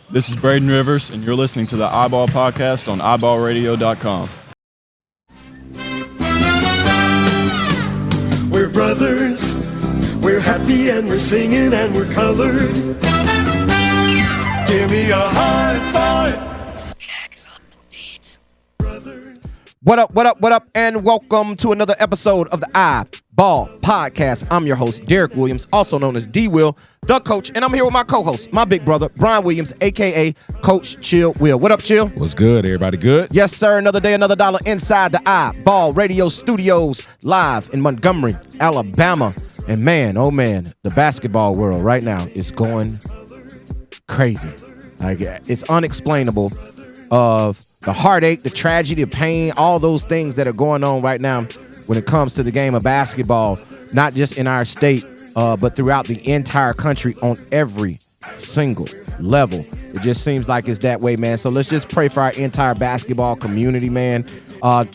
This is Braden Rivers, and you're listening to the iBall podcast on iBallRadio.com. We're brothers, we're happy and we're singing and we're colored. Give me a high five. What up, and welcome to another episode of the iBall podcast. I'm your host, Derek Williams, also known as D-Will, the coach, and I'm here with my co-host, my big brother, Brian Williams, a.k.a. Coach Chill Will. What up, Chill? What's good? Everybody good? Yes, sir. Another day, another dollar inside the iBall Radio Studios, live in Montgomery, Alabama. And man, oh man, the basketball world right now is going crazy. Like, it's unexplainable of the heartache, the tragedy, the pain, all those things that are going on right now when it comes to the game of basketball, not just in our state, but throughout the entire country on every single level. It just seems like it's that way, man. So let's just pray for our entire basketball community, man.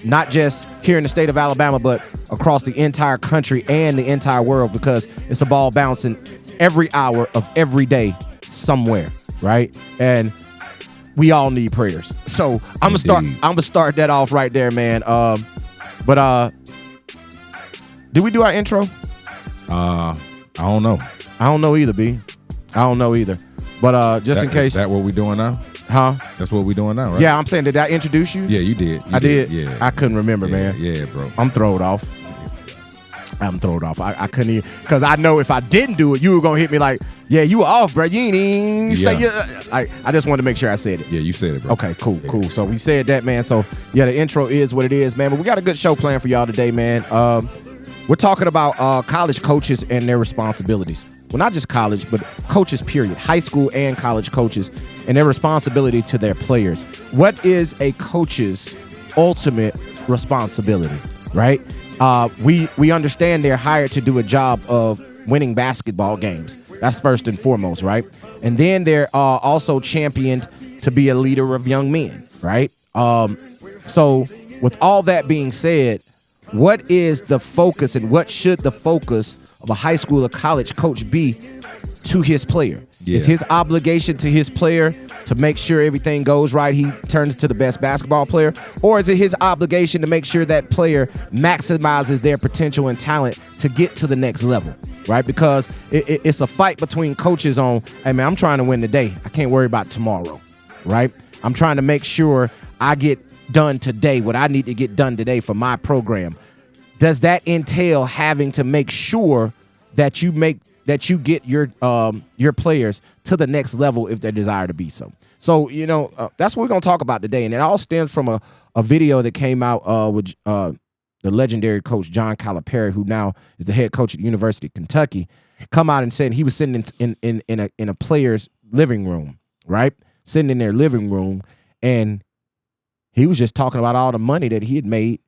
Not just here in the state of Alabama, but across the entire country and the entire world, because it's a ball bouncing every hour of every day somewhere, right? And we all need prayers. So I'm gonna start that off right there, man. Did we do our intro? I don't know. I don't know either, B. I don't know either. But just in case. Is that what we doing now? Huh? That's what we doing now, right? Yeah, I'm saying, did I introduce you? Yeah, you did. I did. Yeah. I couldn't remember, man. Yeah, bro. I'm thrown off. I couldn't even, because I know if I didn't do it, you were going to hit me like, yeah, you were off, bro. You ain't even say I just wanted to make sure I said it. Yeah, you said it, bro. Okay, cool. So we said that, man. So, yeah, the intro is what it is, man. But we got a good show planned for y'all today, man. We're talking about college coaches and their responsibilities. Well, not just college, but coaches, period. High school and college coaches and their responsibility to their players. What is a coach's ultimate responsibility, right? We understand they're hired to do a job of winning basketball games. That's first and foremost, right? And then they're also championed to be a leader of young men, right? So with all that being said, what is the focus and what should the focus of a high school or college coach be to his player? Yeah. Is his obligation to his player to make sure everything goes right, he turns into the best basketball player? Or is it his obligation to make sure that player maximizes their potential and talent to get to the next level, right? Because it's a fight between coaches on, hey, man, I'm trying to win today. I can't worry about tomorrow, right? I'm trying to make sure I get done today what I need to get done today for my program. Does that entail having to make sure that you get your players to the next level if they desire to be so? So, that's what we're going to talk about today. And it all stems from a video that came out with the legendary coach John Calipari, who now is the head coach at the University of Kentucky, come out and said he was sitting in a player's living room, right? Sitting in their living room, and he was just talking about all the money that he had made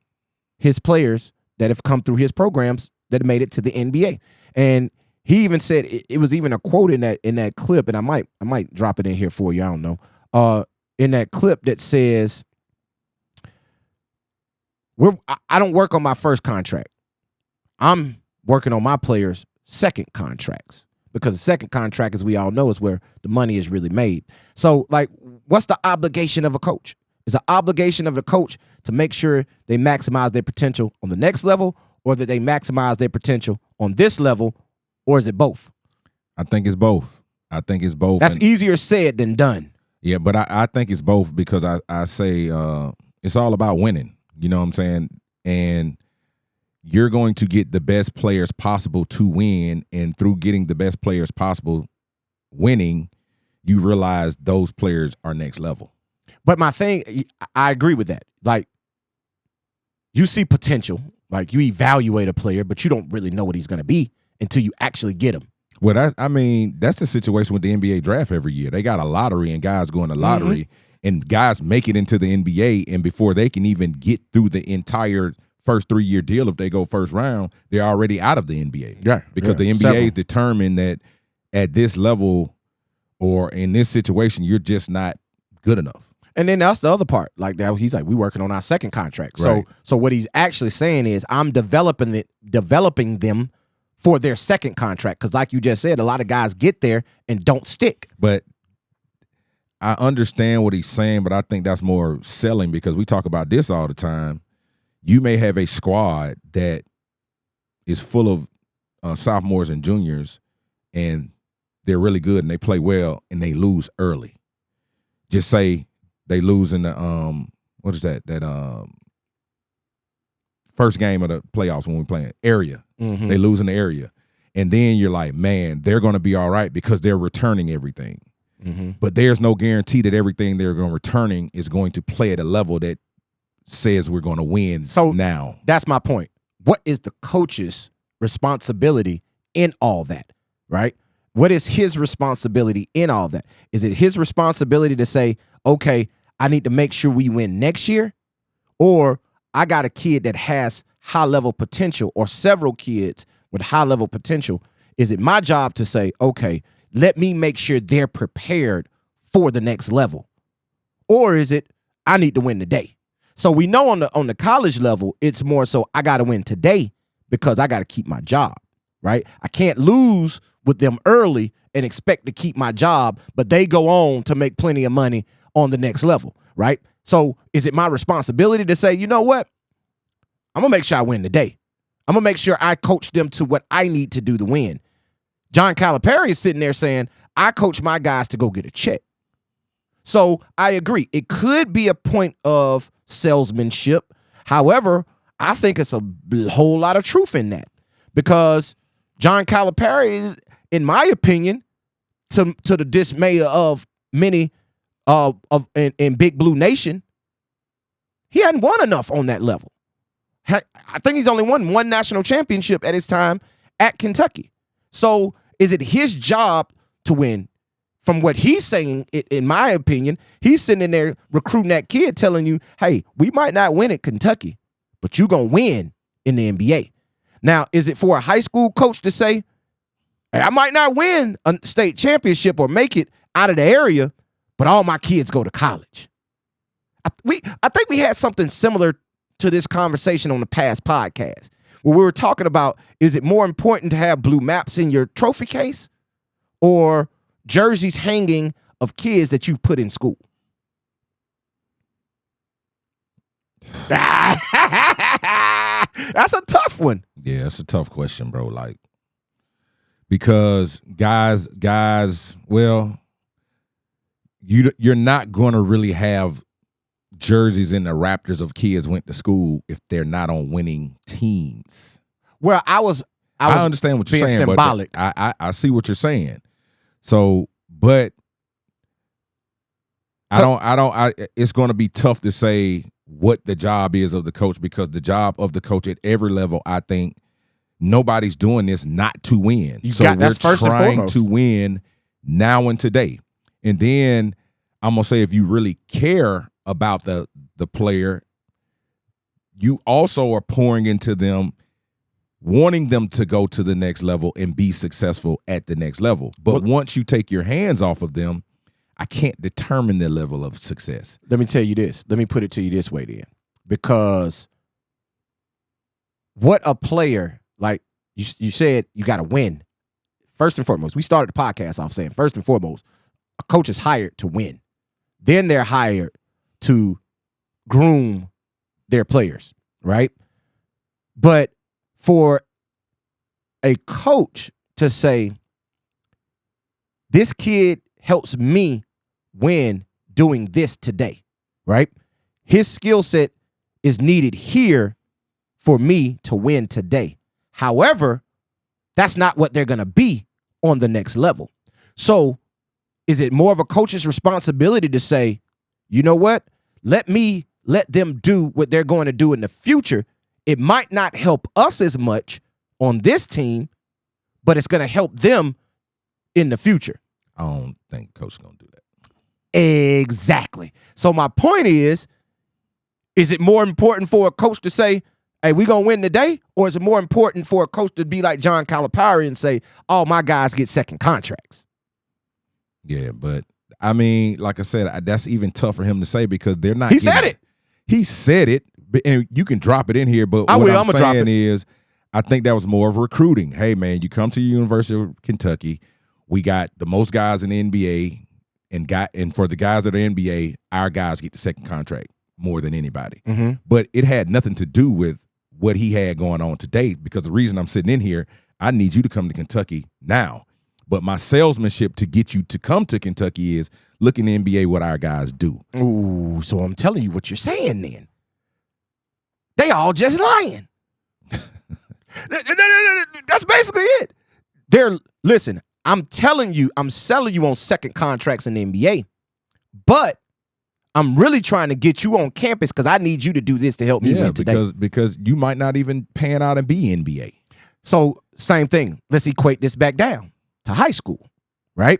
his players that have come through his programs that made it to the NBA. And he even said, it was even a quote in that clip, and I might drop it in here for you, I don't know. In that clip that says, I don't work on my first contract. I'm working on my players' second contracts, because the second contract, as we all know, is where the money is really made. So, like, what's the obligation of a coach? It's the obligation of the coach to make sure they maximize their potential on the next level, or that they maximize their potential on this level, or is it both? I think it's both. That's easier said than done. Yeah, but I think it's both, because I say it's all about winning. You know what I'm saying? And you're going to get the best players possible to win, and through getting the best players possible winning, you realize those players are next level. But my thing, I agree with that. Like, you see potential, like you evaluate a player, but you don't really know what he's going to be until you actually get him. Well, that's the situation with the NBA draft every year. They got a lottery, and guys go in the lottery, and guys make it into the NBA, and before they can even get through the entire first 3-year deal, if they go first round, they're already out of the NBA. Yeah, because the NBA is determined that at this level or in this situation, you're just not good enough. And then that's the other part. Like, that, he's like, we working on our second contract. Right. So what he's actually saying is, I'm developing them for their second contract. Because like you just said, a lot of guys get there and don't stick. But I understand what he's saying, but I think that's more selling because we talk about this all the time. You may have a squad that is full of sophomores and juniors, and they're really good and they play well, and they lose early. Just say they lose in the what is that? That first game of the playoffs when we playing area. Mm-hmm. They lose in the area. And then you're like, man, they're going to be all right because they're returning everything. Mm-hmm. But there's no guarantee that everything they're going to returning is going to play at a level that says we're going to win now. That's my point. What is the coach's responsibility in all that, right? What is his responsibility in all that? Is it his responsibility to say, okay, I need to make sure we win next year? Or I got a kid that has high-level potential or several kids with high-level potential. Is it my job to say, okay, let me make sure they're prepared for the next level? Or is it I need to win today? So we know on the college level, it's more so I got to win today because I got to keep my job, right? I can't lose with them early and expect to keep my job, but they go on to make plenty of money on the next level, right? So is it my responsibility to say, you know what? I'm going to make sure I win today. I'm going to make sure I coach them to what I need to do to win. John Calipari is sitting there saying, I coach my guys to go get a check. So I agree. It could be a point of salesmanship. However, I think it's a whole lot of truth in that because John Calipari is, in my opinion, to the dismay of many in Big Blue Nation, he hadn't won enough on that level. I think he's only won one national championship at his time at Kentucky. So is it his job to win? From what he's saying, in my opinion, he's sitting in there recruiting that kid telling you, hey, we might not win at Kentucky, but you're going to win in the NBA. Now, is it for a high school coach to say, hey, I might not win a state championship or make it out of the area, but all my kids go to college? I think we had something similar to this conversation on the past podcast where we were talking about, is it more important to have blue maps in your trophy case or jerseys hanging of kids that you've put in school? That's a tough one. Yeah, it's a tough question, bro. Like, because guys, well, you're not going to really have jerseys in the Raptors of kids went to school if they're not on winning teams. Well, I understand what you're saying, symbolic. But I see what you're saying. So, but it's going to be tough to say what the job is of the coach because the job of the coach at every level, I think nobody's doing this not to win. We're trying to win now and today. And then I'm going to say if you really care about the player, you also are pouring into them, wanting them to go to the next level and be successful at the next level. But once you take your hands off of them, I can't determine their level of success. Let me tell you this. Let me put it to you this way then. Because what a player, like you said, you got to win. First and foremost, we started the podcast off saying, first and foremost, a coach is hired to win. Then they're hired to groom their players, right? But for a coach to say, this kid helps me win doing this today, right? His skill set is needed here for me to win today. However, that's not what they're going to be on the next level. So is it more of a coach's responsibility to say, you know what? Let them do what they're going to do in the future. It might not help us as much on this team, but it's going to help them in the future. I don't think coach's going to do that. Exactly. So my point is it more important for a coach to say, hey, we're going to win today? Or is it more important for a coach to be like John Calipari and say, all my guys get second contracts? Yeah, but I mean, like I said, that's even tough for him to say because they're not. He said it. He said it, and you can drop it in here. But what I'm saying is, I think that was more of recruiting. Hey, man, you come to the University of Kentucky. We got the most guys in the NBA, and for the guys that are NBA, our guys get the second contract more than anybody. Mm-hmm. But it had nothing to do with what he had going on today, because the reason I'm sitting in here, I need you to come to Kentucky now. But my salesmanship to get you to come to Kentucky is look in the NBA what our guys do. Ooh, so I'm telling you what you're saying then. They all just lying. That's basically it. Listen, I'm telling you, I'm selling you on second contracts in the NBA, but I'm really trying to get you on campus because I need you to do this to help me win today. because you might not even pan out and be NBA. So same thing. Let's equate this back down to high school, right?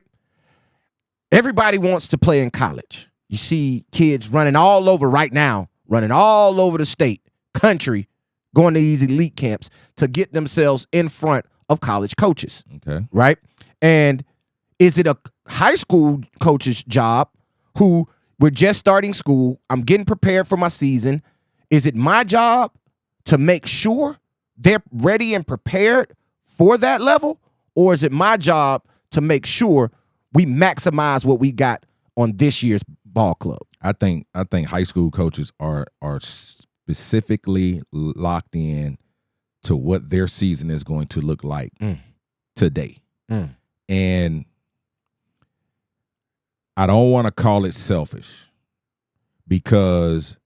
Everybody wants to play in college. You see kids running all over right now, running all over the state, country, going to these elite camps to get themselves in front of college coaches. Okay. Right? And is it a high school coach's job who we're just starting school, I'm getting prepared for my season. Is it my job to make sure they're ready and prepared for that level? Or is it my job to make sure we maximize what we got on this year's ball club? I think high school coaches are specifically locked in to what their season is going to look like today. And I don't want to call it selfish, because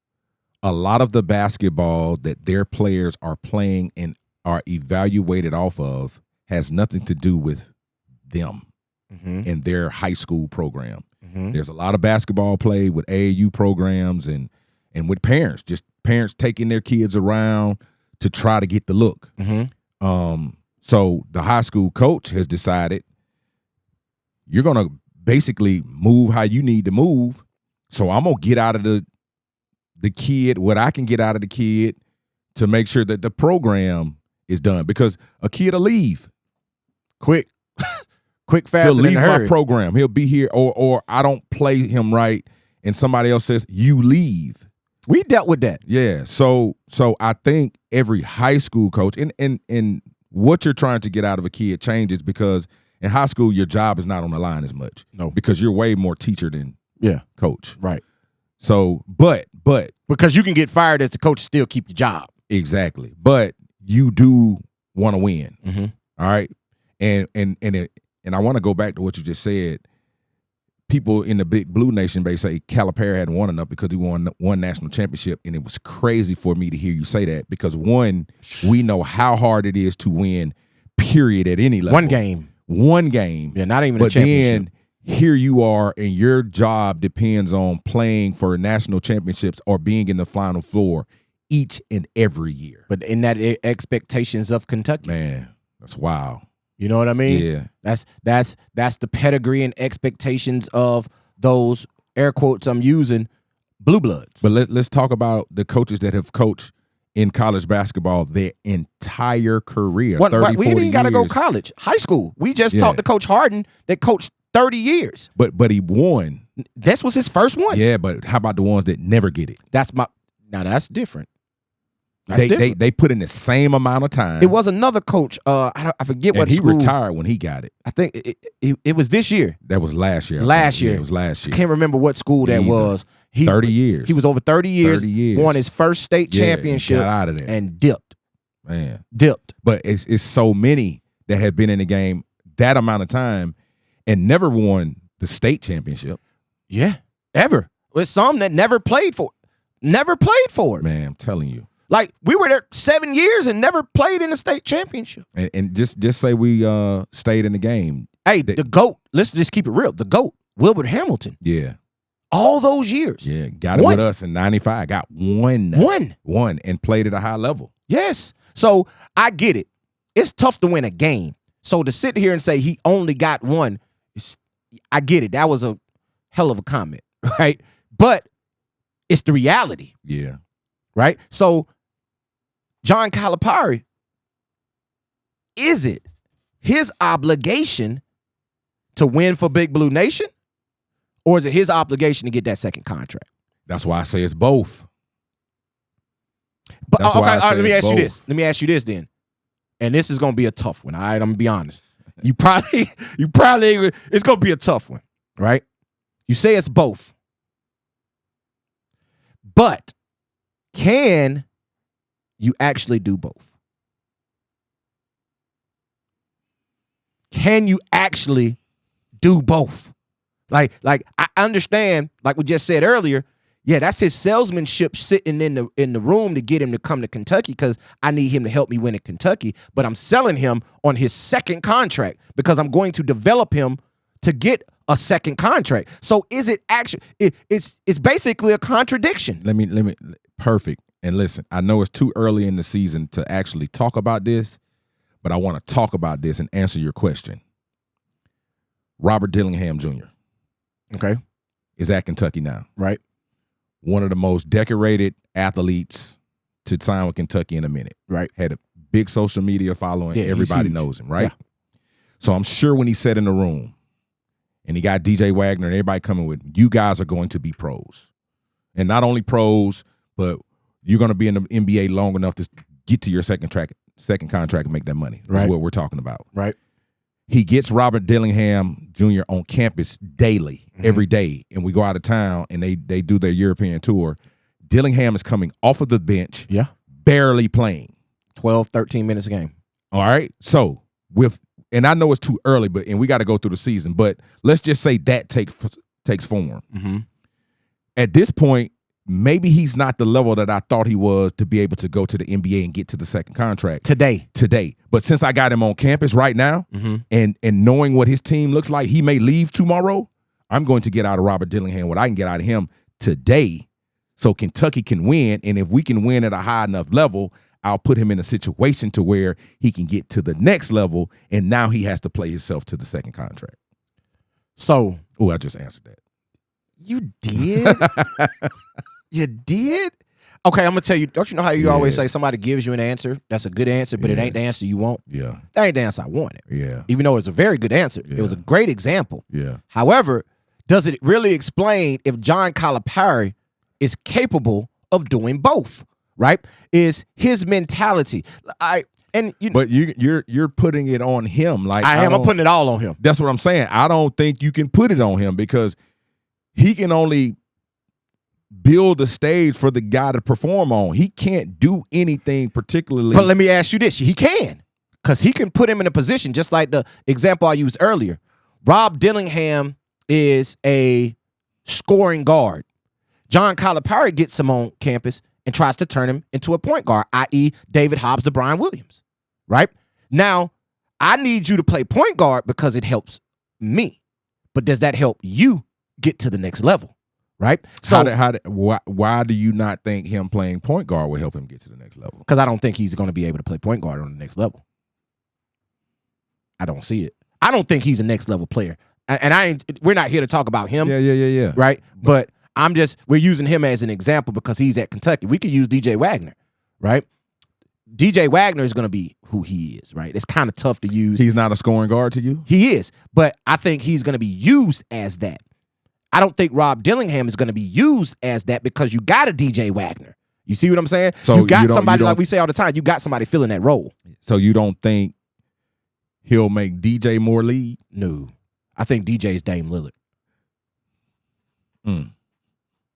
a lot of the basketball that their players are playing and are evaluated off of has nothing to do with them and their high school program. There's a lot of basketball played with AAU programs and with parents, just parents taking their kids around to try to get the look. So the high school coach has decided you're going to basically move how you need to move. So I'm going to get out of the kid what I can get out of the kid to make sure that the program is done, because a kid will leave. Quick, fast, he'll and leave in a my hurry. program. He'll be here, or I don't play him right, and somebody else says you leave. We dealt with that. Yeah. So I think every high school coach and what you're trying to get out of a kid changes, because in high school your job is not on the line as much. No. Because you're way more teacher than coach. Right. So, but because you can get fired as the coach, still keep your job. exactly. But you do want to win. All right. And I want to go back to what you just said. People in the big blue nation base say Calipari hadn't won enough because he won one national championship, and it was crazy for me to hear you say that, because one, we know how hard it is to win, period, at any level. One game. Yeah, not even but a championship. Then here you are, and your job depends on playing for national championships or being in the Final Four each and every year. But in that expectations of Kentucky. Man, that's wild. You know what I mean? Yeah. That's the pedigree and expectations of those air quotes I'm using, blue bloods. But let's talk about the coaches that have coached in college basketball their entire career. 30, we 40 didn't got to go years. college. High school. We just talked to Coach Harden that coached 30 years. But he won. This was his first one. Yeah, but how about the ones that never get it? Now that's different. They put in the same amount of time. It was another coach. I forget what and he school. retired when he got it. I think it was this year. That was last year. Last year. Yeah, it was last year. I can't remember what school that was. 30 years. He was over 30 years. 30 years. Won his first state championship. Got out of there. And dipped. Man. Dipped. But it's so many that have been in the game that amount of time and never won the state championship. Yeah. Ever. There's some that never played for it. Man, I'm telling you. Like, we were there 7 years and never played in a state championship. And just say we stayed in the game. Hey, the GOAT, let's just keep it real. The GOAT, Wilbert Hamilton. Yeah. All those years. Yeah. Got it with us in 95. Got one. One. And played at a high level. Yes. So I get it. It's tough to win a game. So to sit here and say he only got one, I get it. That was a hell of a comment, right? But it's the reality. Yeah. Right? So John Calipari, is it his obligation to win for Big Blue Nation, or is it his obligation to get that second contract? That's why I say it's both. But That's okay, why I all right, say let me it's ask you both. this. Let me ask you this then. And this is gonna be a tough one. All right, I'm gonna be honest. You probably it's gonna be a tough one, right? You say it's both. But can you actually do both? Can you actually do both? Like I understand, like we just said earlier, yeah, that's his salesmanship sitting in the room to get him to come to Kentucky because I need him to help me win in Kentucky. But I'm selling him on his second contract because I'm going to develop him to get a second contract. So is it actually? It's basically a contradiction. Let me perfect. And listen, I know it's too early in the season to actually talk about this, but I want to talk about this and answer your question. Robert Dillingham Jr. Okay, is at Kentucky now. Right. One of the most decorated athletes to sign with Kentucky in a minute. Right. Had a big social media following. Yeah, everybody knows him, right? Yeah. So I'm sure when he sat in the room and he got DJ Wagner and everybody coming with, you guys are going to be pros. And not only pros, but you're going to be in the NBA long enough to get to your second contract and make that money. That's what we're talking about. Right. He gets Robert Dillingham Jr. on campus daily, every day, and we go out of town and they do their European tour. Dillingham is coming off of the bench, barely playing. 12, 13 minutes a game. All right. So and I know it's too early, and we got to go through the season, but let's just say that takes form. Mm-hmm. At this point, maybe he's not the level that I thought he was to be able to go to the NBA and get to the second contract today. But since I got him on campus right now, and knowing what his team looks like, he may leave tomorrow. I'm going to get out of Robert Dillingham what I can get out of him today, so Kentucky can win. And if we can win at a high enough level, I'll put him in a situation to where he can get to the next level, and now he has to play himself to the second contract. So, I just answered that. You did? You did? Okay, I'm going to tell you, don't you know how you always say somebody gives you an answer? That's a good answer, but it ain't the answer you want? Yeah. That ain't the answer I wanted. Yeah. Even though it's a very good answer. Yeah. It was a great example. Yeah. However, does it really explain if John Calipari is capable of doing both, right? Is his mentality. But you're putting it on him. Like I'm putting it all on him. That's what I'm saying. I don't think you can put it on him because he can only build a stage for the guy to perform on. He can't do anything particularly. But let me ask you this. He can, because he can put him in a position just like the example I used earlier. Rob Dillingham is a scoring guard. John Calipari gets him on campus and tries to turn him into a point guard, i.e. David Hobbs to Brian Williams, right? Now, I need you to play point guard because it helps me. But does that help you get to the next level, right? So why do you not think him playing point guard will help him get to the next level? Because I don't think he's going to be able to play point guard on the next level. I don't see it. I don't think he's a next level player. And we're not here to talk about him. Yeah. Right? But we're using him as an example because he's at Kentucky. We could use DJ Wagner, right? DJ Wagner is going to be who he is, right? It's kind of tough to use. He's not a scoring guard to you? He is, but I think he's going to be used as that. I don't think Rob Dillingham is going to be used as that because you got a DJ Wagner. You see what I'm saying? So you got somebody, like we say all the time, you got somebody filling that role. So you don't think he'll make DJ more lead? No. I think DJ's Dame Lillard.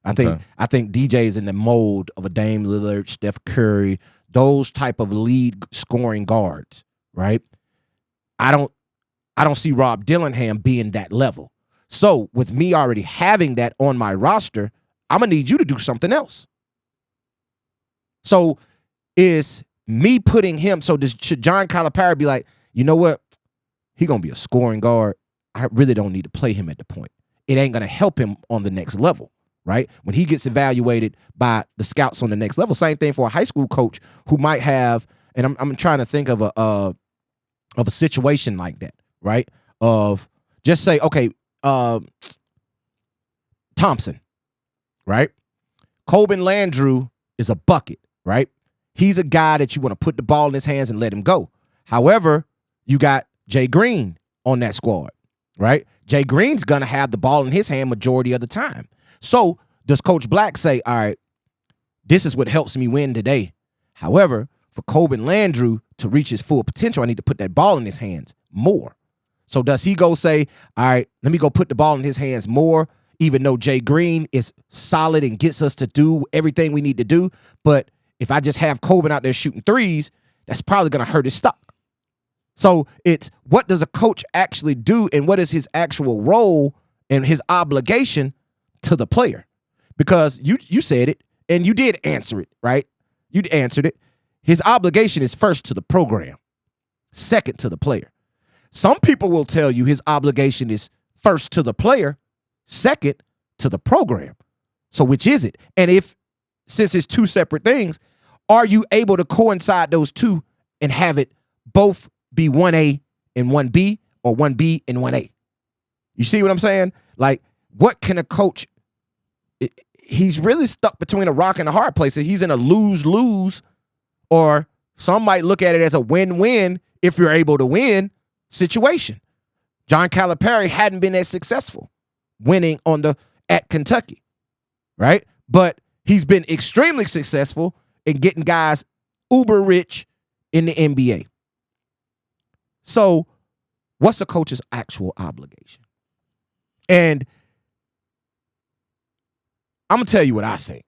I think DJ is in the mold of a Dame Lillard, Steph Curry, those type of lead scoring guards, right? I don't see Rob Dillingham being that level. So with me already having that on my roster, I'm going to need you to do something else. So is me putting him, should John Calipari be like, you know what? He going to be a scoring guard. I really don't need to play him at the point. It ain't going to help him on the next level, right? When he gets evaluated by the scouts on the next level, same thing for a high school coach who might have, and I'm trying to think of a situation like that, right? Of just say, okay, Thompson, right? Colbin Landrew is a bucket, right? He's a guy that you want to put the ball in his hands and let him go. However, you got Jay Green on that squad, right? Jay Green's going to have the ball in his hand majority of the time. So does Coach Black say, all right, this is what helps me win today. However, for Colbin Landrew to reach his full potential, I need to put that ball in his hands more. So does he go say, all right, let me go put the ball in his hands more even though Jay Green is solid and gets us to do everything we need to do. But if I just have Coben out there shooting threes, that's probably going to hurt his stock. So it's what does a coach actually do and what is his actual role and his obligation to the player? Because you said it and you did answer it, right? You answered it. His obligation is first to the program, second to the player. Some people will tell you his obligation is first to the player, second to the program. So which is it? And since it's two separate things, are you able to coincide those two and have it both be 1A and 1B or 1B and 1A? You see what I'm saying? Like, what can a coach? He's really stuck between a rock and a hard place. He's in a lose-lose, or some might look at it as a win-win if you're able to win situation. John Calipari hadn't been as successful winning at Kentucky, right? But he's been extremely successful in getting guys uber rich in the NBA. So what's a coach's actual obligation? And I'm going to tell you what I think.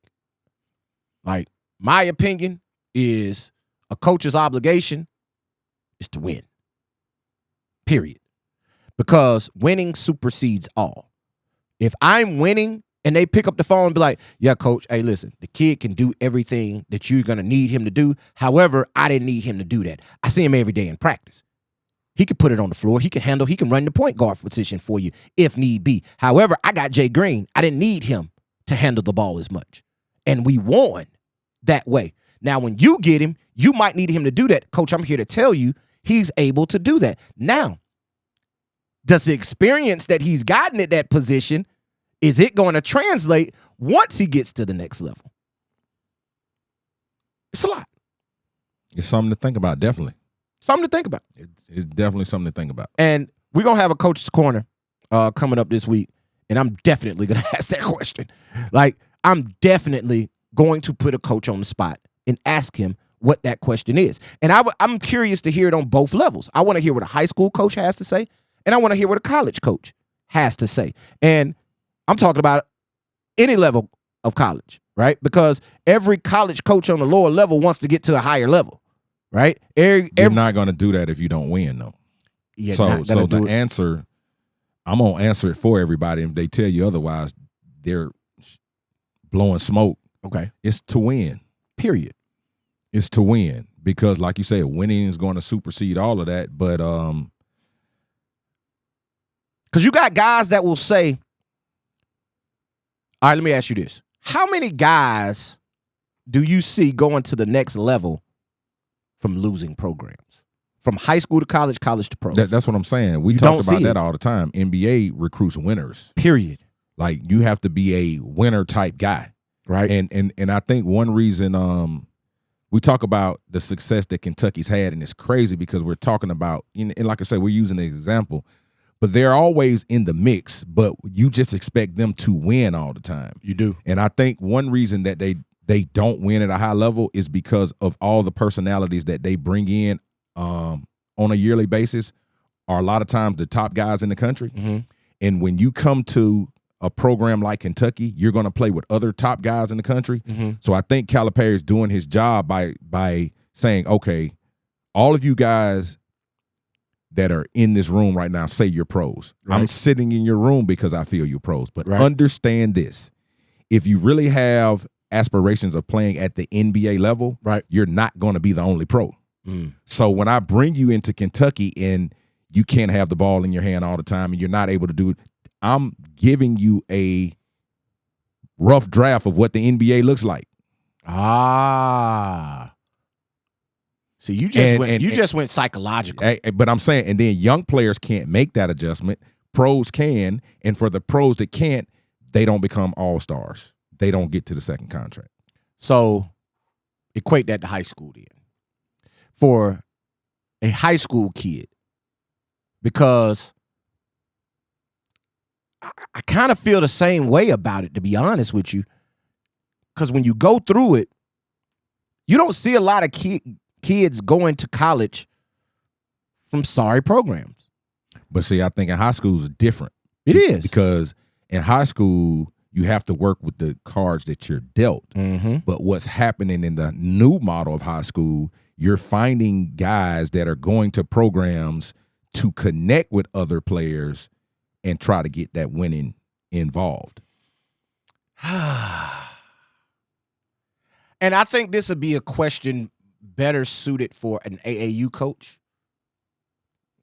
Like, my opinion is a coach's obligation is to win. Period. Because winning supersedes all. If I'm winning and they pick up the phone and be like, yeah, coach, hey, listen, the kid can do everything that you're going to need him to do. However, I didn't need him to do that. I see him every day in practice. He can put it on the floor. He can run the point guard position for you if need be. However, I got Jay Green. I didn't need him to handle the ball as much. And we won that way. Now, when you get him, you might need him to do that. Coach, I'm here to tell you he's able to do that. Now, does the experience that he's gotten at that position, is it going to translate once he gets to the next level? It's a lot. It's something to think about, definitely. Something to think about. It's definitely something to think about. And we're going to have a coach's corner coming up this week, and I'm definitely going to ask that question. Like, I'm definitely going to put a coach on the spot and ask him what that question is. And I'm curious to hear it on both levels. I want to hear what a high school coach has to say, and I want to hear what a college coach has to say. And I'm talking about any level of college, right? Because every college coach on the lower level wants to get to a higher level, right? You're not going to do that if you don't win, though. So the answer, I'm going to answer it for everybody. If they tell you otherwise, they're blowing smoke. Okay. It's to win. Period. It's to win. Because like you said, winning is going to supersede all of that. But because you got guys that will say, all right, let me ask you this. How many guys do you see going to the next level from losing programs? From high school to college, college to pro. That's what I'm saying. We talk about that all the time. NBA recruits winners. Period. Like, you have to be a winner type guy. Right. And I think one reason we talk about the success that Kentucky's had, and it's crazy because we're talking about, and like I said, we're using an example, but they're always in the mix, but you just expect them to win all the time. You do. And I think one reason that they don't win at a high level is because of all the personalities that they bring in on a yearly basis are a lot of times the top guys in the country. Mm-hmm. And when you come to a program like Kentucky, you're going to play with other top guys in the country. Mm-hmm. So I think Calipari is doing his job by saying, okay, all of you guys that are in this room right now, say you're pros. Right. I'm sitting in your room because I feel you're pros. But understand this. If you really have aspirations of playing at the NBA level, you're not going to be the only pro. So when I bring you into Kentucky and you can't have the ball in your hand all the time and you're not able to do it, I'm giving you a rough draft of what the NBA looks like. So you just went psychological. But I'm saying, and then young players can't make that adjustment. Pros can, and for the pros that can't, they don't become all-stars. They don't get to the second contract. So equate that to high school then. For a high school kid, because I kind of feel the same way about it, to be honest with you, because when you go through it, you don't see a lot of kids going to college from sorry programs. But see, I think in high school is different. It is. Because In high school, you have to work with the cards that you're dealt. But what's happening in the new model of high school, you're finding guys that are going to programs to connect with other players and try to get that winning involved. And I think this would be a question better suited for an AAU coach,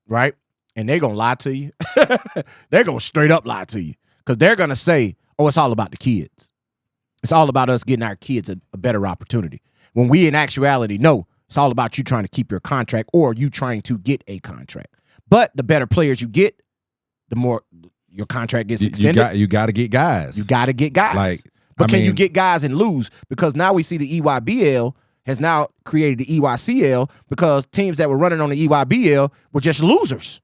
right? And they're going to lie to you. They're going to straight up lie to you because they're going to say, oh, it's all about the kids. It's all about us getting our kids a better opportunity. When we, in actuality, no, it's all about you trying to keep your contract or you trying to get a contract. But the better players you get, the more your contract gets extended. You got to get guys. You got to get guys. But can you get guys and lose? Because now we see the EYBL has now created the EYCL because teams that were running on the EYBL were just losers.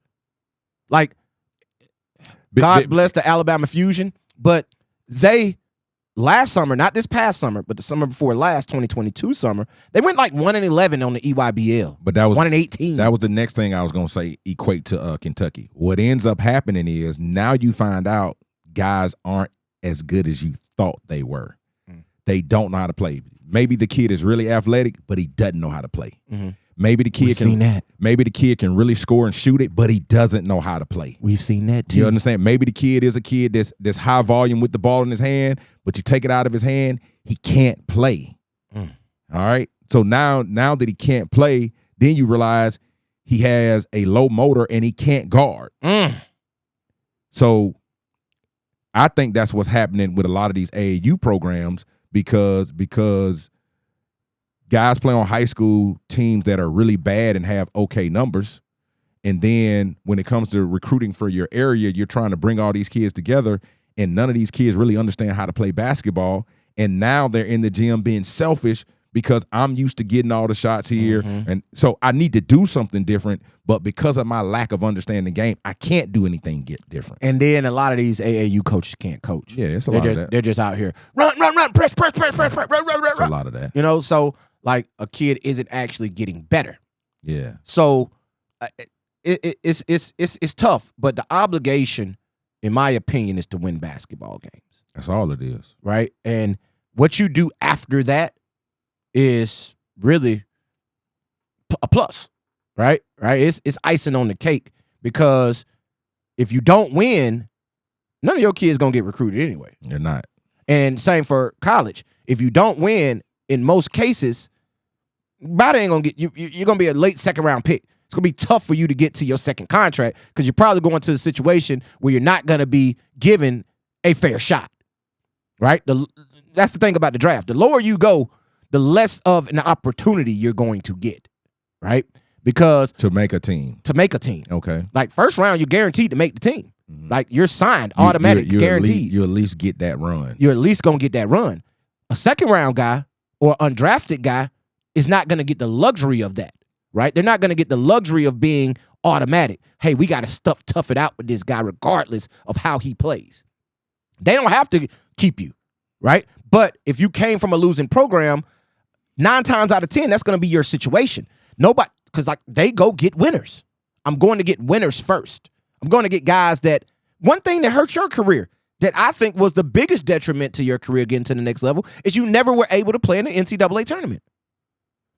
Like, God bless the Alabama Fusion, but they last summer, not this past summer, but the summer before last, 2022 summer, they went like 1-11 on the EYBL. But that was 1-18. That was the next thing I was going to say, equate to Kentucky. What ends up happening is now you find out guys aren't as good as you thought they were. They don't know how to play. Maybe the kid is really athletic, but he doesn't know how to play. Maybe the kid can really score and shoot it, but he doesn't know how to play. We've seen that too. You understand? Maybe the kid is a kid that's high volume with the ball in his hand, but you take it out of his hand, he can't play. All right. So now that he can't play, then you realize he has a low motor and he can't guard. So I think that's what's happening with a lot of these AAU programs because guys play on high school teams that are really bad and have okay numbers. And then when it comes to recruiting for your area, you're trying to bring all these kids together, and none of these kids really understand how to play basketball. And now they're in the gym being selfish because I'm used to getting all the shots here. And so I need to do something different. But because of my lack of understanding the game, I can't do anything different. And then a lot of these AAU coaches can't coach. Yeah, it's a lot of that. They're just out here, run, press, run. It's a lot of that. You know, so like a kid isn't actually getting better. Yeah. So it's tough, but the obligation, in my opinion, is to win basketball games. That's all it is. Right? And what you do after that is really a plus, right? It's icing on the cake because if you don't win, none of your kids going to get recruited anyway. They're not. And same for college. If you don't win, in most cases, Biden ain't going to get you. You're going to be a late second round pick. It's going to be tough for you to get to your second contract because you're probably going to a situation where you're not going to be given a fair shot, right? That's the thing about the draft. The lower you go, the less of an opportunity you're going to get, right? Because to make a team. Okay. Like first round, you're guaranteed to make the team. Like you're signed, automatic, guaranteed. You at least get that run. You're at least going to get that run. A second round guy or undrafted guy is not going to get the luxury of that, right? They're not going to get the luxury of being automatic. Hey, we got to tough it out with this guy regardless of how he plays. They don't have to keep you, right? But if you came from a losing program, 9 times out of 10, that's going to be your situation. Nobody, because like they go get winners. I'm going to get winners first. I'm going to get guys that, one thing that hurts your career that I think was the biggest detriment to your career getting to the next level is you never were able to play in the NCAA tournament.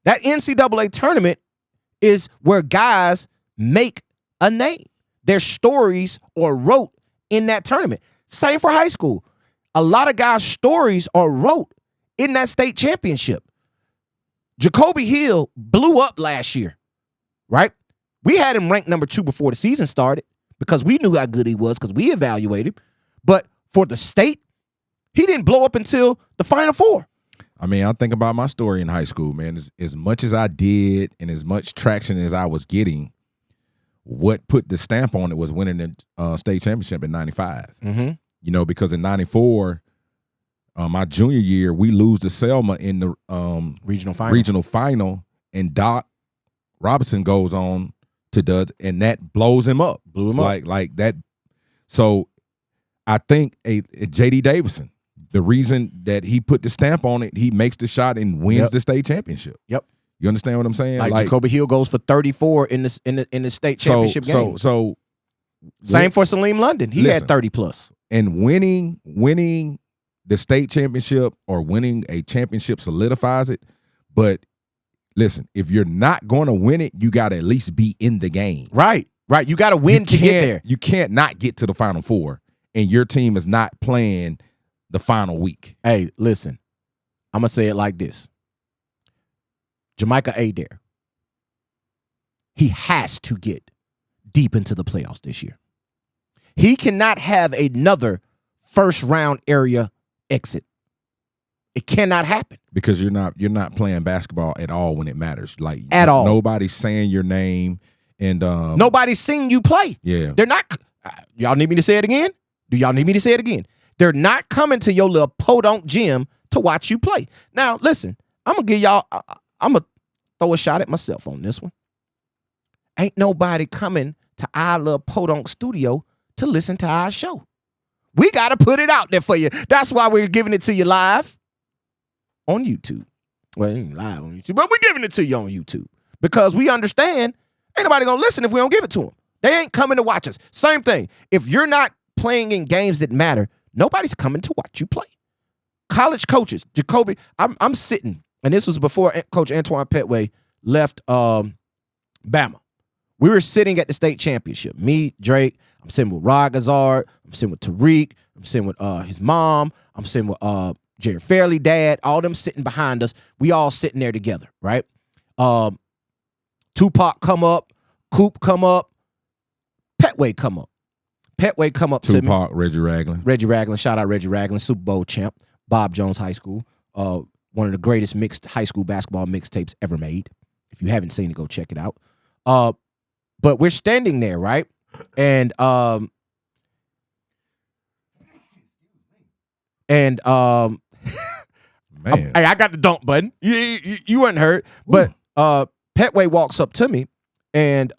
That NCAA tournament is where guys make a name. Their stories are wrote in that tournament. Same for high school. A lot of guys' stories are wrote in that state championship. Jacoby Hill blew up last year, right? We had him ranked number 2 before the season started because we knew how good he was because we evaluated him. But for the state, he didn't blow up until the Final Four. I mean, I think about my story in high school, man. As much as I did and as much traction as I was getting, what put the stamp on it was winning the state championship in 95. You know, because in 94, my junior year, we lose to Selma in the regional final, and Doc Robinson goes on to does, and that blows him up. Blew him up. Like that. So I think a J.D. Davison, the reason that he put the stamp on it, he makes the shot and wins the state championship. Yep. You understand what I'm saying? Like Jacoby Hill goes for 34 in the state championship game. So same for Salim London. He had 30 plus. and winning the state championship or winning a championship solidifies it. But listen, if you're not going to win it, you got to at least be in the game. Right. You got to win to get there. You can't not get to the Final Four, and your team is not playing the final week. Hey, listen, I'm going to say it like this. Jamaica Adair, he has to get deep into the playoffs this year. He cannot have another first-round area exit. It cannot happen. Because you're not playing basketball at all when it matters. Like at all. Nobody's saying your name, and nobody's seeing you play. Yeah. They're not. Y'all need me to say it again? Do y'all need me to say it again? They're not coming to your little podunk gym to watch you play. Now, listen, I'm going to give y'all, I'm going to throw a shot at myself on this one. Ain't nobody coming to our little podunk studio to listen to our show. We got to put it out there for you. That's why we're giving it to you live on YouTube. Well, it ain't live on YouTube, but we're giving it to you on YouTube because we understand ain't nobody going to listen if we don't give it to them. They ain't coming to watch us. Same thing. If you're not playing in games that matter, nobody's coming to watch you play. College coaches, Jacoby, I'm sitting, and this was before Coach Antoine Petway left Bama. We were sitting at the state championship. Me, Drake, I'm sitting with Rod Gazard, I'm sitting with Tariq, I'm sitting with his mom, I'm sitting with Jared Fairley, dad, all them sitting behind us. We all sitting there together, right? Tupac come up, Coop come up, Petway come up. Petway come up to me. Tupac, Reggie Ragland, shout out Reggie Ragland, Super Bowl champ, Bob Jones High School, one of the greatest mixed high school basketball mixtapes ever made. If you haven't seen it, go check it out. But we're standing there, right? And man, I got the dump button. You weren't hurt, but Petway walks up to me, and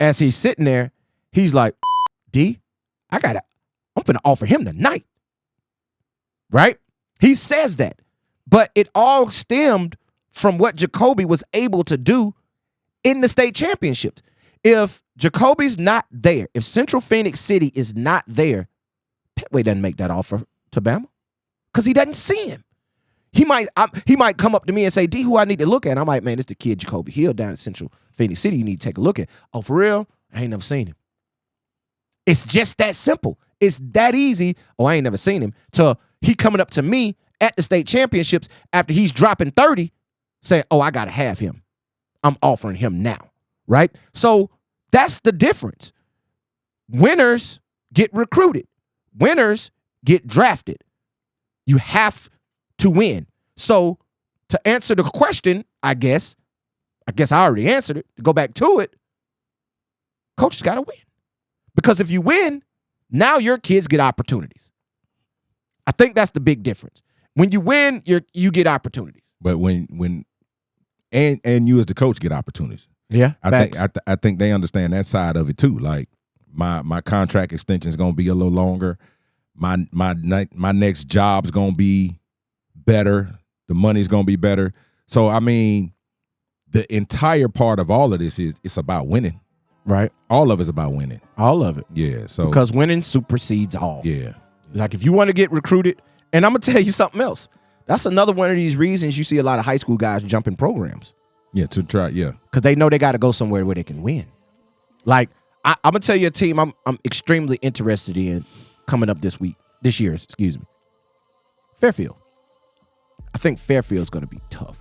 as he's sitting there, he's like, D, I'm finna offer him tonight. Right? He says that. But it all stemmed from what Jacoby was able to do in the state championships. If Jacoby's not there, if Central Phoenix City is not there, Petway doesn't make that offer to Bama because he doesn't see him. He might come up to me and say, D, who I need to look at? I'm like, man, it's the kid Jacoby Hill down in Central Phoenix City. You need to take a look at. Oh, for real? I ain't never seen him. It's just that simple. It's that easy. Oh, I ain't never seen him. So he coming up to me at the state championships after he's dropping 30, saying, oh, I got to have him. I'm offering him now, right? So that's the difference. Winners get recruited. Winners get drafted. You have to win. So to answer the question, I guess I already answered it. To go back to it, coaches got to win. Because if you win, now your kids get opportunities. I think that's the big difference. When you win, you get opportunities. But when you as the coach get opportunities. Yeah, I think they understand that side of it too. Like my contract extension is going to be a little longer. My next job's going to be better. The money's going to be better. So I mean, the entire part of all of this is it's about winning. Right. All of it's about winning. All of it. Yeah. So because winning supersedes all. Yeah. Like if you want to get recruited, and I'm gonna tell you something else. That's another one of these reasons you see a lot of high school guys jumping programs. Yeah, to try, yeah. Because they know they got to go somewhere where they can win. Like I'm gonna tell you a team I'm extremely interested in coming up this year, excuse me. Fairfield. I think Fairfield's gonna be tough.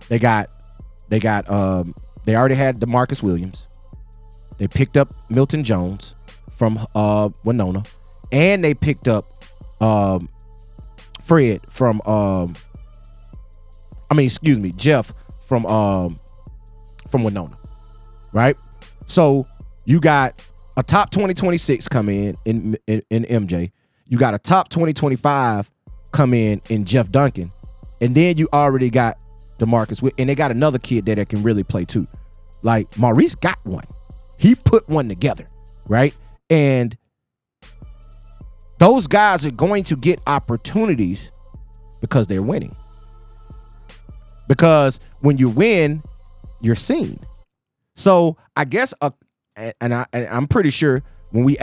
They already had DeMarcus Williams. They picked up Milton Jones from Winona, and they picked up Fred from Jeff from Winona, right? So you got a top 2026 come in MJ. You got a top 2025 come in Jeff Duncan, and then you already got DeMarcus, and they got another kid there that can really play too. Like Maurice got one. He put one together, right? And those guys are going to get opportunities because they're winning. Because when you win, you're seen. So I guess, I'm pretty sure when we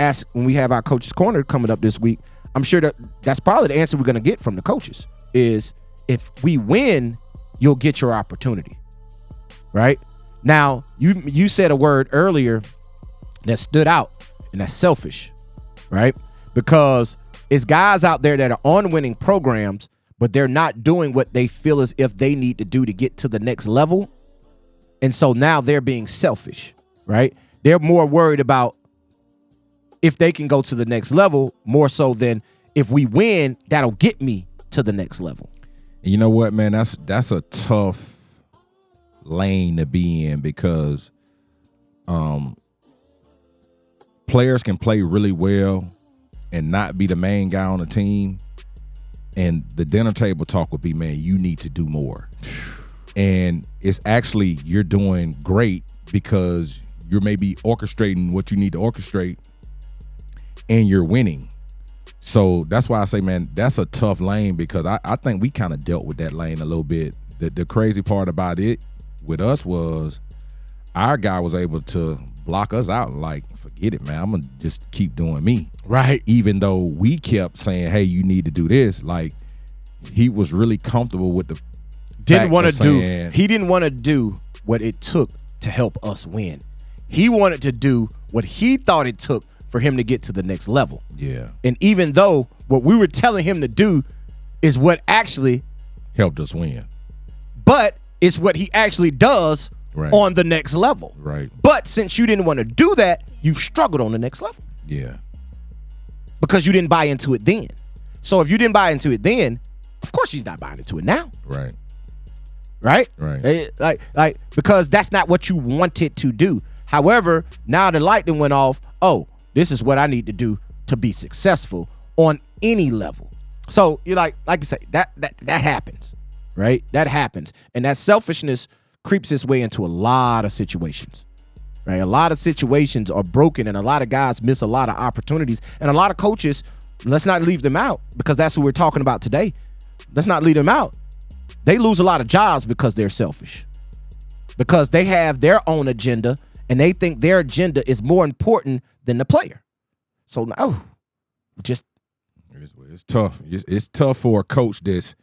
have our coaches corner coming up this week, I'm sure that's probably the answer we're going to get from the coaches is if we win, you'll get your opportunity. Right? Now, you said a word earlier that stood out, and that's selfish, right? Because it's guys out there that are on winning programs, but they're not doing what they feel as if they need to do to get to the next level. And so now they're being selfish, right? They're more worried about if they can go to the next level more so than if we win, that'll get me to the next level. And you know what, man? That's a tough lane to be in because players can play really well and not be the main guy on the team, and the dinner table talk would be, man, you need to do more. And it's actually you're doing great because you're maybe orchestrating what you need to orchestrate and you're winning. So that's why I say, man, that's a tough lane because I think we kind of dealt with that lane a little bit. The crazy part about it with us was our guy was able to block us out. Like, forget it, man. I'm going to just keep doing me. Right. Even though we kept saying, hey, you need to do this. Like, he was really comfortable with the he didn't want to do what it took to help us win. He wanted to do what he thought it took for him to get to the next level. Yeah. And even though what we were telling him to do is what actually helped us win. But it's what he actually does on the next level. Right. But since you didn't want to do that, you've struggled on the next level. Yeah. Because you didn't buy into it then. So if you didn't buy into it then, of course he's not buying into it now. Right. Right? Right. Like because that's not what you wanted to do. However, now the light then went off. Oh, this is what I need to do to be successful on any level. So you're like I say, that happens. Right? That happens. And that selfishness creeps its way into a lot of situations. Right? A lot of situations are broken and a lot of guys miss a lot of opportunities. And a lot of coaches, let's not leave them out because that's what we're talking about today. Let's not leave them out. They lose a lot of jobs because they're selfish. Because they have their own agenda and they think their agenda is more important than the player. So no, it's tough. It's tough for a coach that's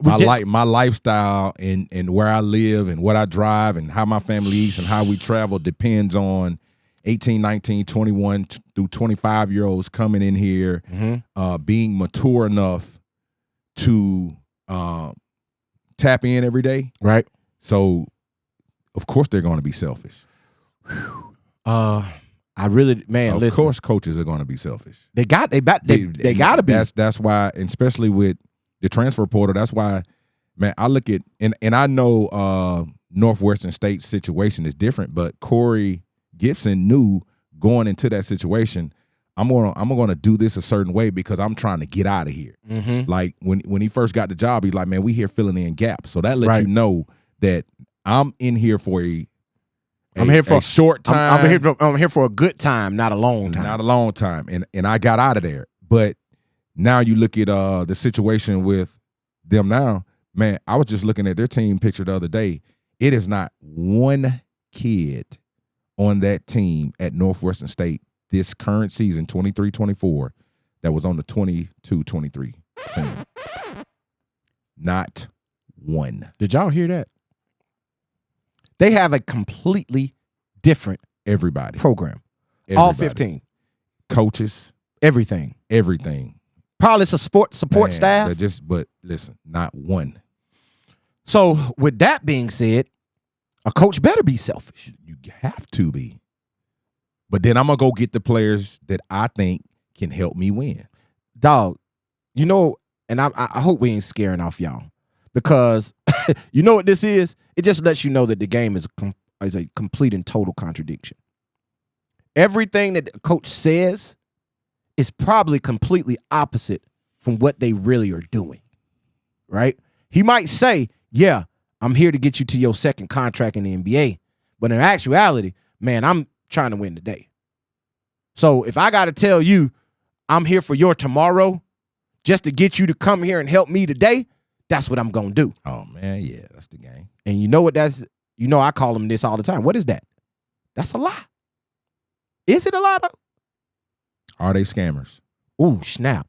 my lifestyle and where I live and what I drive and how my family eats and how we travel depends on 18, 19, 21 through 25-year-olds coming in here, being mature enough to tap in every day. Right. So, of course, they're going to be selfish. Of course, coaches are going to be selfish. They got to be. That's why, and especially with the transfer portal. That's why, man. I look at and I know Northwestern State's situation is different, but Corey Gibson knew going into that situation, I'm gonna do this a certain way because I'm trying to get out of here. Mm-hmm. Like when he first got the job, he's like, man, we here filling in gaps. So that lets you know that I'm in here for a short time. I'm here for a good time, not a long time. Not a long time. And I got out of there. But now you look at the situation with them now, man, I was just looking at their team picture the other day. It is not one kid on that team at Northwestern State this current season, 23-24, that was on the 22-23 team. Not one. Did y'all hear that? They have a completely different program. Everybody. All 15. Coaches. Everything. Probably it's a support staff. But listen, not one. So with that being said, a coach better be selfish. You have to be. But then I'm going to go get the players that I think can help me win. Dog, and I hope we ain't scaring off y'all. Because you know what this is? It just lets you know that the game is a complete and total contradiction. Everything that the coach says is probably completely opposite from what they really are doing, right? He might say, yeah, I'm here to get you to your second contract in the NBA. But in actuality, man, I'm trying to win today. So if I got to tell you I'm here for your tomorrow just to get you to come here and help me today, that's what I'm going to do. Oh, man, yeah, that's the game. And you know what I call them this all the time. What is that? That's a lie. Is it a lie, though? Are they scammers? Ooh, snap.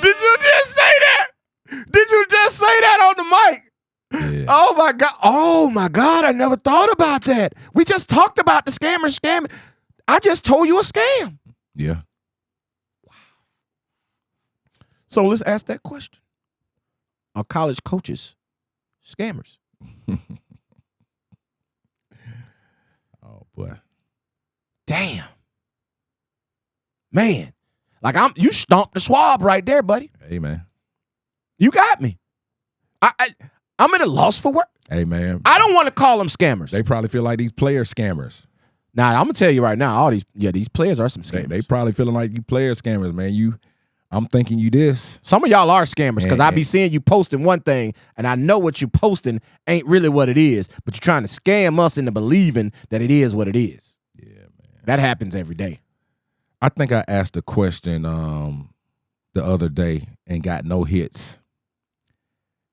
Did you just say that? Did you just say that on the mic? Yeah. Oh my God. Oh my God. I never thought about that. We just talked about the scam. I just told you a scam. Yeah. So let's ask that question. Are college coaches scammers? Oh boy. Damn. Man. Like you stomped the swab right there, buddy. Hey man. You got me. I'm at a loss for work. Hey man. I don't want to call them scammers. They probably feel like these players scammers. Now, I'm gonna tell you right now, all these players are some scammers. They probably feeling like you player scammers, man. I'm thinking you this. Some of y'all are scammers because I be seeing you posting one thing, and I know what you're posting ain't really what it is, but you're trying to scam us into believing that it is what it is. Yeah, man. That happens every day. I think I asked a question the other day and got no hits.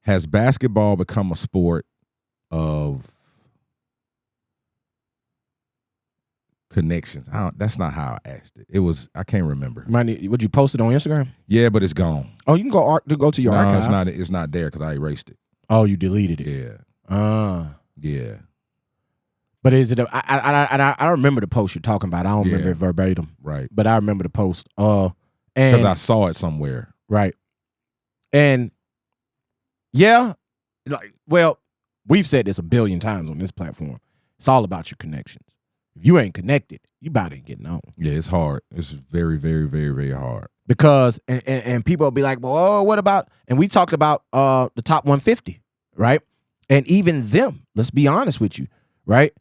Has basketball become a sport of connections? That's not how I asked it. It was, I can't remember. Would you post it on Instagram? Yeah, but it's gone. Oh, you can go to your archives. It's not there because I erased it. Oh, you deleted it. Yeah. Yeah. But is it? I remember the post you're talking about. I don't remember it verbatim. Right. But I remember the post. Because I saw it somewhere. Right. And yeah, well, we've said this a billion times on this platform. It's all about your connections. If you ain't connected, you about ain't getting on. Yeah, it's hard. It's very, very, very, very hard. Because and people will be like, well, oh, what about? And we talked about the top 150, right? And even them, let's be honest with you, right?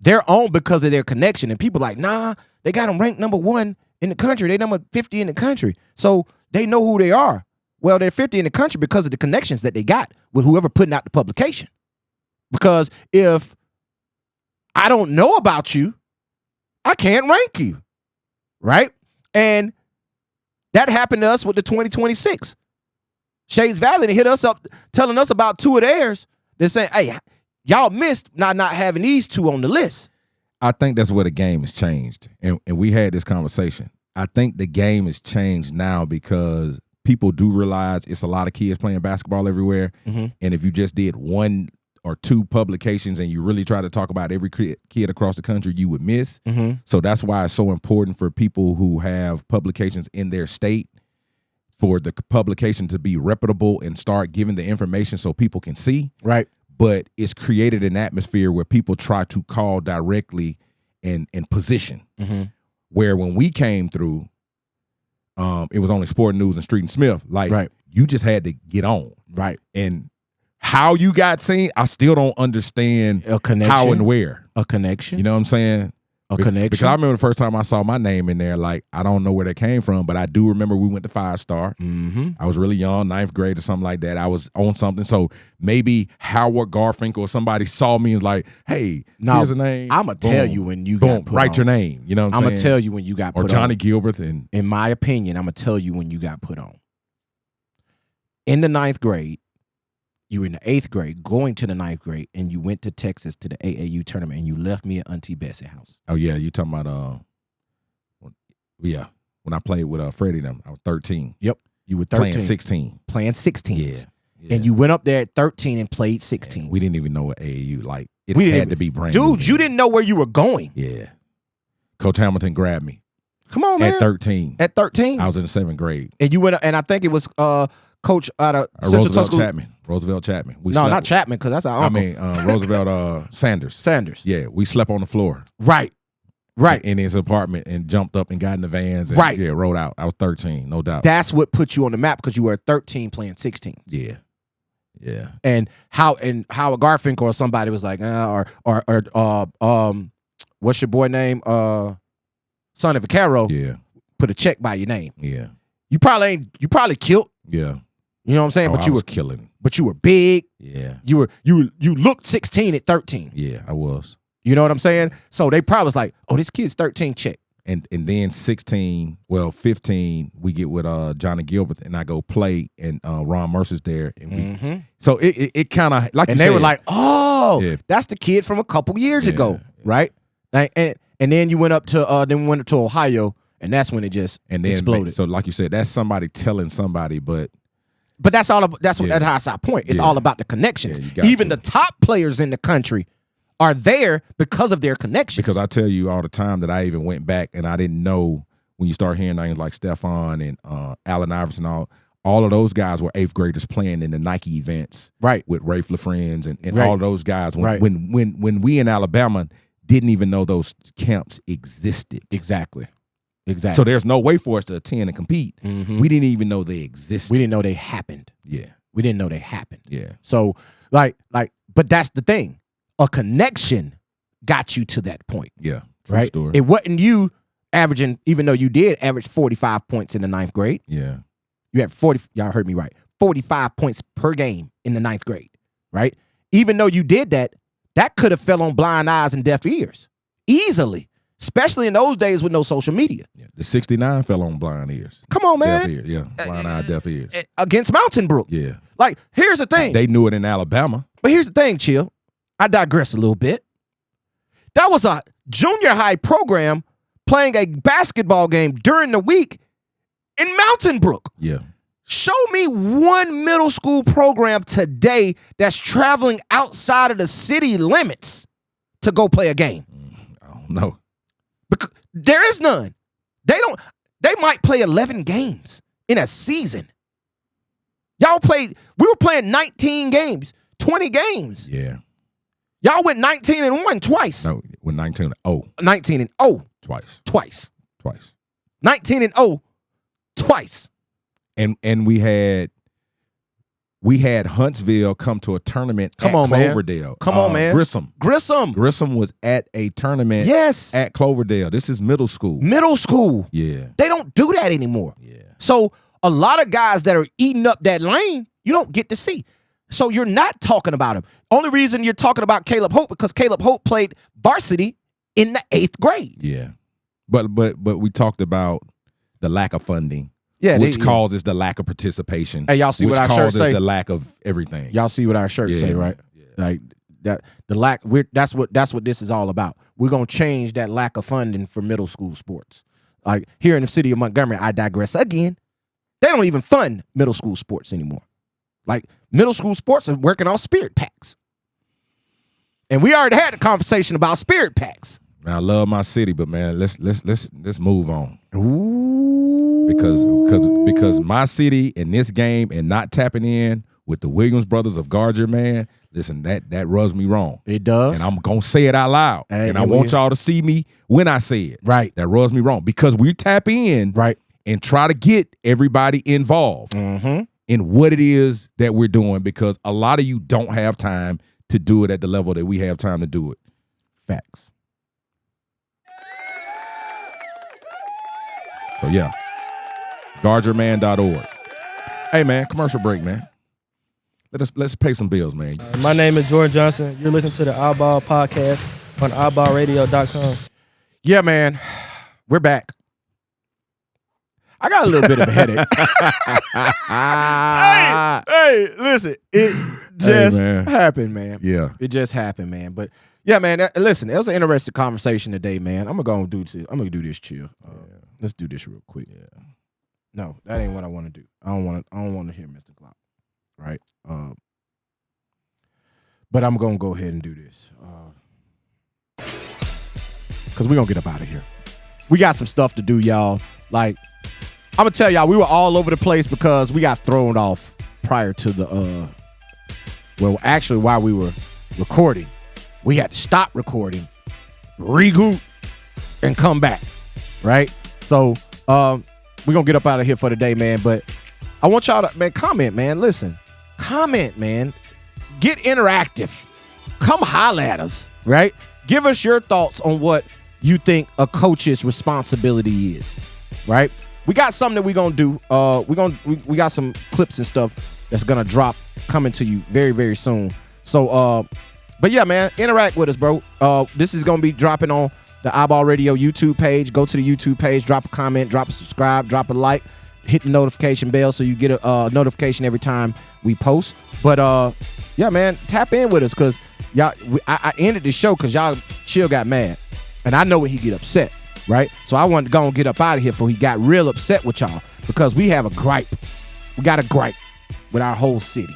They're on because of their connection. And people like, nah, they got them ranked number 1 in the country. They number 50 in the country. So they know who they are. Well, they're 50 in the country because of the connections that they got with whoever putting out the publication. Because if I don't know about you, I can't rank you, right? And that happened to us with the 2026. Shades Valley, they hit us up telling us about 2 of theirs. They're saying, hey, y'all missed not having these 2 on the list. I think that's where the game has changed. And we had this conversation. I think the game has changed now because people do realize it's a lot of kids playing basketball everywhere. Mm-hmm. And if you just did 1 or 2 publications and you really try to talk about every kid across the country, you would miss. Mm-hmm. So that's why it's so important for people who have publications in their state for the publication to be reputable and start giving the information so people can see. Right. But it's created an atmosphere where people try to call directly and position. Mm-hmm. Where when we came through, it was only Sport News and Street and Smith. Like, you just had to get on. Right. And how you got seen, I still don't understand how and where. A connection. You know what I'm saying? A connection. Because I remember the first time I saw my name in there, like, I don't know where that came from, but I do remember we went to 5-star. Mm-hmm. I was really young, 9th grade or something like that. I was on something. So maybe Howard Garfinkel or somebody saw me and was like, hey, here's a name. I'm going to tell you when you got put write on. your name. You know what I'm saying? I'm going to tell you when you got put on. Or Johnny Gilbert. And in my opinion, I'm going to tell you when you got put on. In the 9th grade, you were in the 8th grade, going to the 9th grade, and you went to Texas to the AAU tournament, and you left me at Auntie Bessie's house. Oh, yeah. You talking about, when I played with Freddie and them, I was 13. Yep. You were 13. Playing 16. Playing 16. Yeah. And you went up there at 13 and played 16. Yeah, we didn't even know what AAU, like, it had to be brand new. Dude, you didn't know where you were going. Yeah. Coach Hamilton grabbed me. Come on, man. At 13. At 13? I was in the 7th grade. And you went, and I think it was Coach out of Roosevelt Chapman. Not Chapman, because that's our uncle. I mean, Roosevelt Sanders. Sanders. Yeah, we slept on the floor. Right. In his apartment and jumped up and got in the vans and rode out. I was 13, no doubt. That's what put you on the map because you were 13 playing 16. Yeah. Yeah. And Howard Garfinkel or somebody was like, what's your boy name? Son of Vaquero. Yeah. Put a check by your name. Yeah. You probably killed. Yeah. You know what I'm saying? But you were killing. But you were big. Yeah. You looked 16 at 13. Yeah, I was. You know what I'm saying? So they probably was like, oh, this kid's 13, check. and then 15, we get with Johnny Gilbert, and I go play, and Ron Mercer's there, and we. So it kind of like, and you they said, were like, "Oh, yeah. that's the kid from a couple years ago, yeah. right?" And then you went up to Ohio, and that's when it just exploded. So like you said, that's somebody telling somebody, but that's all. That's our point. It's all about the connections. Yeah, Even the top players in the country are there because of their connections. Because I tell you all the time that I even went back and I didn't know when you start hearing names like Stephon and Allen Iverson, all of those guys were 8th graders playing in the Nike events, right? With Rafe LaFrentz and right. all of those guys. Right. When we in Alabama didn't even know those camps existed. Exactly. So there's no way for us to attend and compete. Mm-hmm. We didn't even know they existed. We didn't know they happened. Yeah. We didn't know they happened. Yeah. So but that's the thing. A connection got you to that point. Yeah. Right. Story. It wasn't you averaging, even though you did average 45 points in the 9th grade. Yeah. You had 40. Y'all heard me right. 45 points per game in the 9th grade. Right. Even though you did that, that could have fell on blind eyes and deaf ears easily, especially in those days with no social media. Yeah. The 69 fell on blind ears. Come on, man. Deaf ear. Yeah. Blind eye, deaf ears. Against Mountain Brook. Yeah. Like, here's the thing. They knew it in Alabama. But here's the thing, Chill. I digress a little bit. That was a junior high program playing a basketball game during the week in Mountain Brook. Yeah. Show me one middle school program today that's traveling outside of the city limits to go play a game. I don't know. Because there is none. They might play 11 games in a season. We were playing 19 games, 20 games. Yeah. Y'all went 19-1 twice. No, went 19-0. 19-0. Twice. 19-0 twice. And we had Huntsville come to a tournament at Cloverdale. Come on, man. Grissom was at a tournament at Cloverdale. This is middle school. Yeah. They don't do that anymore. Yeah. So a lot of guys that are eating up that lane, you don't get to see. So you're not talking about him. Only reason you're talking about Caleb Hope because Caleb Hope played varsity in the 8th grade. Yeah. But we talked about the lack of funding. Yeah, which causes the lack of participation. Hey, y'all see what our shirt say? Which causes the lack of everything. Y'all see what our shirt say, right? Yeah. Like that, the lack. That's what this is all about. We're gonna change that lack of funding for middle school sports. Like here in the city of Montgomery, I digress again. They don't even fund middle school sports anymore. Like middle school sports are working on spirit packs, and we already had a conversation about spirit packs. Man, I love my city, but man, let's move on. Ooh. Because my city in this game and not tapping in with the Williams brothers of Gardner, man, listen, that rubs me wrong. It does. And I'm going to say it out loud. Hey, and I want y'all to see me when I say it. Right. That rubs me wrong. Because we tap in and try to get everybody involved in what it is that we're doing, because a lot of you don't have time to do it at the level that we have time to do it. Facts. So, yeah. GardnerMan.org. Hey, man, commercial break, man. Let's pay some bills, man. My name is Jordan Johnson. You're listening to the iBall podcast on iBallRadio.com. Yeah, man. We're back. I got a little bit of a headache. hey, listen. It just happened, man. Yeah. It just happened, man. But yeah, man, listen, it was an interesting conversation today, man. I'm gonna do this chill. Let's do this real quick. Yeah. No, that ain't what I want to do. I don't want to hear Mr. Glock. Right? But I'm gonna go ahead and do this. Cause we're gonna get up out of here. We got some stuff to do, y'all. Like, I'm gonna tell y'all, we were all over the place because we got thrown off prior to the actually while we were recording. We had to stop recording, regroup, and come back. Right? So we're gonna get up out of here for today, man. But I want y'all to, man, comment, man. Listen. Comment, man. Get interactive. Come holler at us, right? Give us your thoughts on what you think a coach's responsibility is, right? We got something that we're gonna do. We got some clips and stuff that's gonna drop coming to you very, very soon. So but yeah, man, interact with us, bro. This is gonna be dropping on the iBall Radio YouTube page. Go to the YouTube page, drop a comment, drop a subscribe, drop a like, hit the notification bell so you get a notification every time we post. But yeah, man, tap in with us because y'all. I ended the show because y'all Chill got mad, and I know when he get upset, right? So I wanted to go and get up out of here before he got real upset with y'all because we have a gripe. We got a gripe with our whole city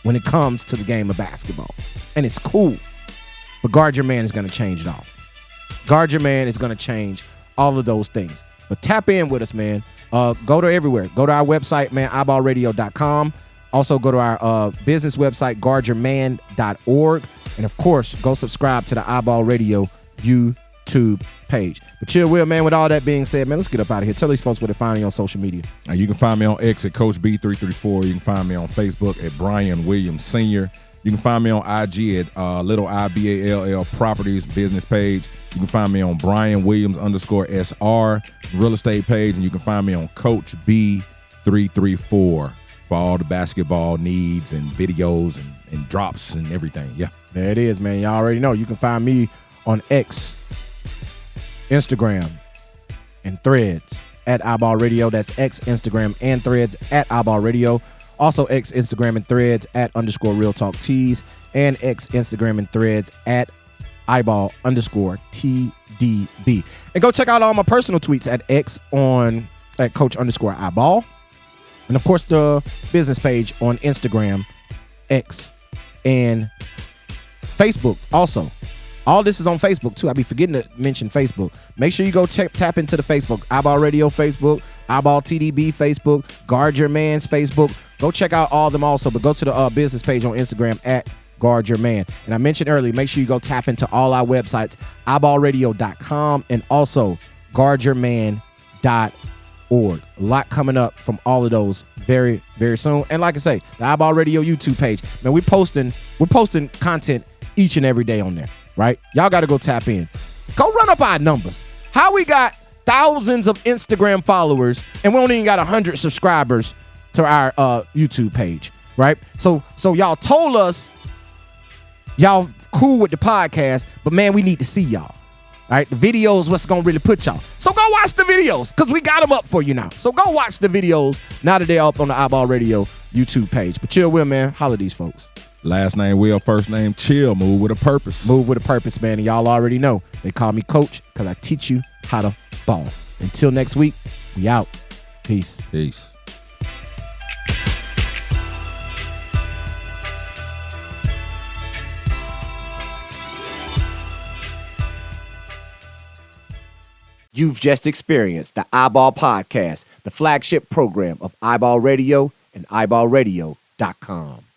when it comes to the game of basketball, and it's cool. But Guard Your Man is going to change it all. Guard Your Man is going to change all of those things. But tap in with us, man. Go to everywhere. Go to our website, man, iballradio.com. Also, go to our business website, guardyourman.org. And, of course, go subscribe to the iBall Radio YouTube page. But Chill Will, man, with all that being said, man, let's get up out of here. Tell these folks where to find you on social media. You can find me on X at Coach B334. You can find me on Facebook at Brian Williams Sr. You can find me on IG at Little IBALL Properties business page. You can find me on Brian Williams _SR real estate page. And you can find me on Coach B334 for all the basketball needs and videos and drops and everything. Yeah. There it is, man. Y'all already know. You can find me on X, Instagram, and Threads at iBall Radio. That's X, Instagram, and Threads at iBall Radio. Also, X, Instagram, and Threads at @Real Talk Tees, and X, Instagram, and Threads at iBall _TDB. And go check out all my personal tweets at X at Coach _iBall. And of course, the business page on Instagram, X, and Facebook also. All this is on Facebook, too. I be forgetting to mention Facebook. Make sure you go tap into the Facebook. iBall Radio Facebook, iBall TDB Facebook, Guard Your Man's Facebook. Go check out all of them also, but go to the business page on Instagram at Guard Your Man. And I mentioned earlier, make sure you go tap into all our websites, iBallradio.com and also guardyourman.org. A lot coming up from all of those very, very soon. And like I say, the iBall Radio YouTube page, man, we're posting content each and every day on there, right? Y'all got to go tap in. Go run up our numbers. How we got thousands of Instagram followers and we only even got 100 subscribers to our YouTube page, right? So y'all told us y'all cool with the podcast, but man, we need to see y'all. All right, the videos, what's gonna really put y'all. So go watch the videos, because we got them up for you now. So go watch the videos now that they're up on the iBall Radio YouTube page. But Chill Will, man, holla these folks. Last name Will, first name Chill. Move with a purpose. Move with a purpose, man. And y'all already know. They call me Coach because I teach you how to ball. Until next week, we out. Peace. Peace. You've just experienced the iBall Podcast, the flagship program of iBall Radio and iBallradio.com.